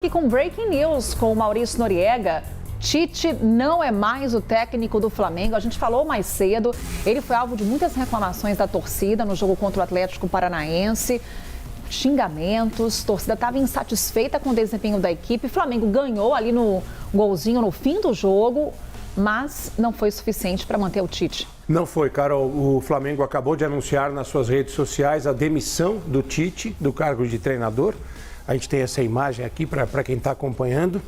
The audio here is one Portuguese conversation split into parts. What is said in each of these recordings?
E com breaking news com o Maurício Noriega, Tite não é mais o técnico do Flamengo. A gente falou mais cedo, ele foi alvo de muitas reclamações da torcida no jogo contra o Atlético Paranaense, xingamentos, a torcida estava insatisfeita com o desempenho da equipe. O Flamengo ganhou ali no golzinho no fim do jogo, mas não foi suficiente para manter o Tite. Não foi, Carol. O Flamengo acabou de anunciar nas suas redes sociais a demissão do Tite do cargo de treinador. A gente tem essa imagem aqui para quem está acompanhando.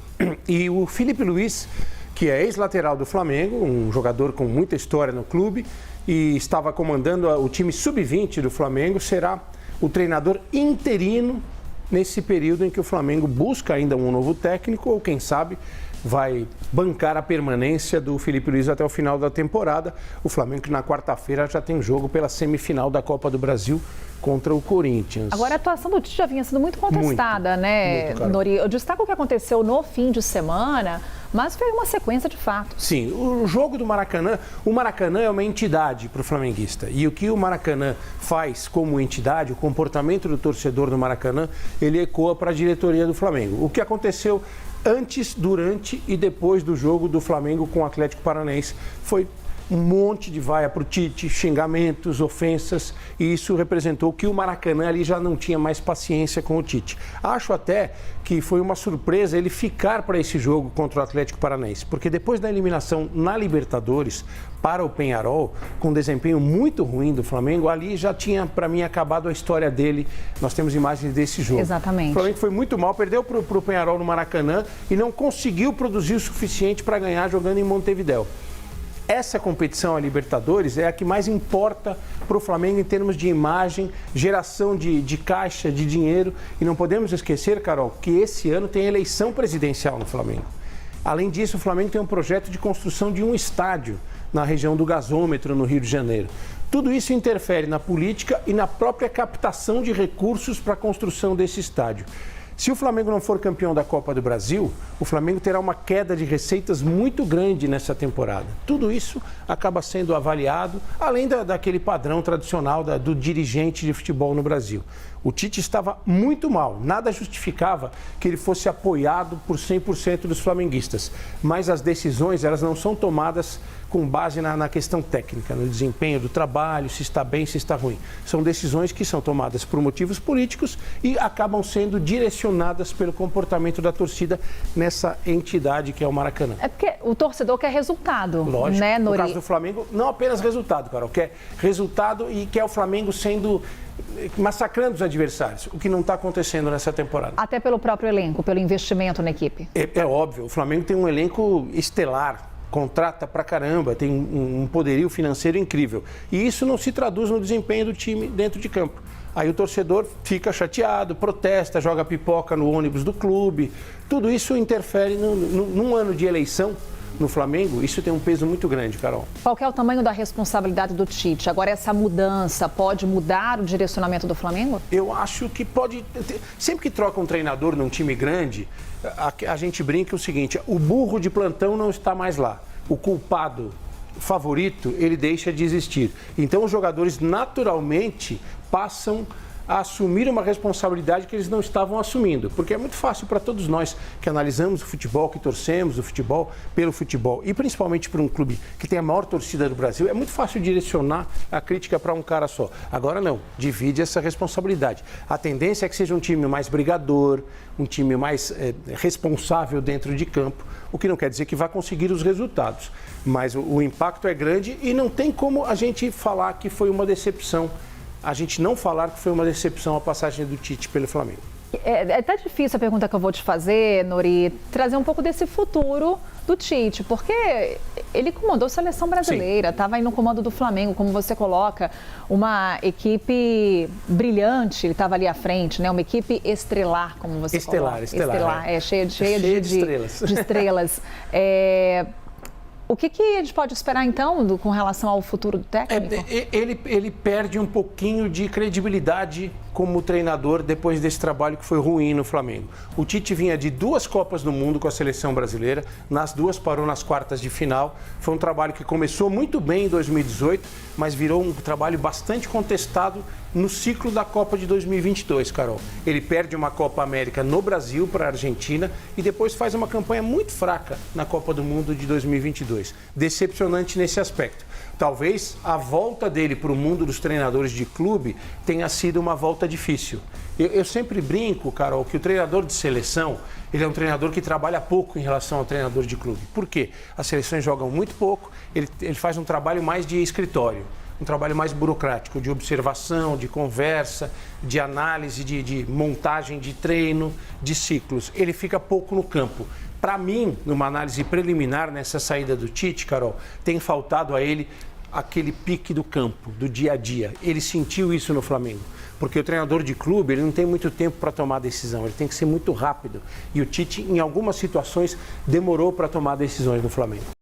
E o Felipe Luiz, que é ex-lateral do Flamengo, um jogador com muita história no clube e estava comandando o time sub-20 do Flamengo, será o treinador interino nesse período em que o Flamengo busca ainda um novo técnico ou, quem sabe, vai bancar a permanência do Felipe Luiz até o final da temporada. O Flamengo, que na quarta-feira já tem jogo pela semifinal da Copa do Brasil contra o Corinthians. Agora, a atuação do Tite já vinha sendo muito contestada, né, Nori? Eu destaco o que aconteceu no fim de semana, mas foi uma sequência de fatos. Sim, o jogo do Maracanã, o Maracanã é uma entidade para o flamenguista. E o que o Maracanã faz como entidade, o comportamento do torcedor do Maracanã, ele ecoa para a diretoria do Flamengo. O que aconteceu antes, durante e depois do jogo do Flamengo com o Atlético Paranaense foi um monte de vaia para o Tite, xingamentos, ofensas, e isso representou que o Maracanã ali já não tinha mais paciência com o Tite. Acho até que foi uma surpresa ele ficar para esse jogo contra o Atlético Paranaense, porque depois da eliminação na Libertadores para o Peñarol, com um desempenho muito ruim do Flamengo, ali já tinha, para mim, acabado a história dele. Nós temos imagens desse jogo. Exatamente. O Flamengo foi muito mal, perdeu para o Peñarol no Maracanã e não conseguiu produzir o suficiente para ganhar jogando em Montevidéu. Essa competição, a Libertadores, é a que mais importa para o Flamengo em termos de imagem, geração de caixa, de dinheiro. E não podemos esquecer, Carol, que esse ano tem eleição presidencial no Flamengo. Além disso, o Flamengo tem um projeto de construção de um estádio na região do Gasômetro, no Rio de Janeiro. Tudo isso interfere na política e na própria captação de recursos para a construção desse estádio. Se o Flamengo não for campeão da Copa do Brasil, o Flamengo terá uma queda de receitas muito grande nessa temporada. Tudo isso acaba sendo avaliado, além daquele padrão tradicional do dirigente de futebol no Brasil. O Tite estava muito mal, nada justificava que ele fosse apoiado por 100% dos flamenguistas. Mas as decisões, elas não são tomadas com base na questão técnica, no desempenho do trabalho, se está bem, se está ruim. São decisões que são tomadas por motivos políticos e acabam sendo direcionadas pelo comportamento da torcida nessa entidade que é o Maracanã. É porque o torcedor quer resultado, lógico, né, Nori? No caso do Flamengo, não apenas resultado, Carol, quer resultado e quer o Flamengo massacrando os adversários, o que não está acontecendo nessa temporada. Até pelo próprio elenco, pelo investimento na equipe. É óbvio, o Flamengo tem um elenco estelar, contrata pra caramba, tem um poderio financeiro incrível. E isso não se traduz no desempenho do time dentro de campo. Aí o torcedor fica chateado, protesta, joga pipoca no ônibus do clube. Tudo isso interfere num ano de eleição no Flamengo. Isso tem um peso muito grande, Carol. Qual que é o tamanho da responsabilidade do Tite? Agora, essa mudança pode mudar o direcionamento do Flamengo? Eu acho que pode. Sempre que troca um treinador num time grande, a gente brinca o seguinte: o burro de plantão não está mais lá. O culpado favorito, ele deixa de existir. Então, os jogadores naturalmente passam a assumir uma responsabilidade que eles não estavam assumindo. Porque é muito fácil para todos nós que analisamos o futebol, que torcemos o futebol pelo futebol, e principalmente para um clube que tem a maior torcida do Brasil, é muito fácil direcionar a crítica para um cara só. Agora não, divide essa responsabilidade. A tendência é que seja um time mais brigador, um time mais responsável dentro de campo, o que não quer dizer que vai conseguir os resultados. Mas o impacto é grande e não tem como a gente falar que foi uma decepção. A gente não falar que foi uma decepção a passagem do Tite pelo Flamengo. É até difícil a pergunta que eu vou te fazer, Nori, trazer um pouco desse futuro do Tite, porque ele comandou a seleção brasileira, estava aí no comando do Flamengo, como você coloca, uma equipe brilhante, ele estava ali à frente, né? Uma equipe estrelar, como você coloca. Estelar, cheia de estrelas. De estrelas. O que a gente pode esperar, então, com relação ao futuro do técnico? Ele perde um pouquinho de credibilidade como treinador depois desse trabalho que foi ruim no Flamengo. O Tite vinha de 2 Copas do Mundo com a seleção brasileira, nas 2 parou nas quartas de final. Foi um trabalho que começou muito bem em 2018, mas virou um trabalho bastante contestado no ciclo da Copa de 2022, Carol. Ele perde uma Copa América no Brasil para a Argentina e depois faz uma campanha muito fraca na Copa do Mundo de 2022. Decepcionante nesse aspecto. Talvez a volta dele para o mundo dos treinadores de clube tenha sido uma volta difícil. Eu sempre brinco, Carol, que o treinador de seleção, ele é um treinador que trabalha pouco em relação ao treinador de clube. Por quê? As seleções jogam muito pouco, ele faz um trabalho mais de escritório, um trabalho mais burocrático, de observação, de conversa, de análise, de montagem de treino, de ciclos. Ele fica pouco no campo. Para mim, numa análise preliminar nessa saída do Tite, Carol, tem faltado a ele aquele pique do campo, do dia a dia. Ele sentiu isso no Flamengo, porque o treinador de clube ele não tem muito tempo para tomar decisão, ele tem que ser muito rápido. E o Tite, em algumas situações, demorou para tomar decisões no Flamengo.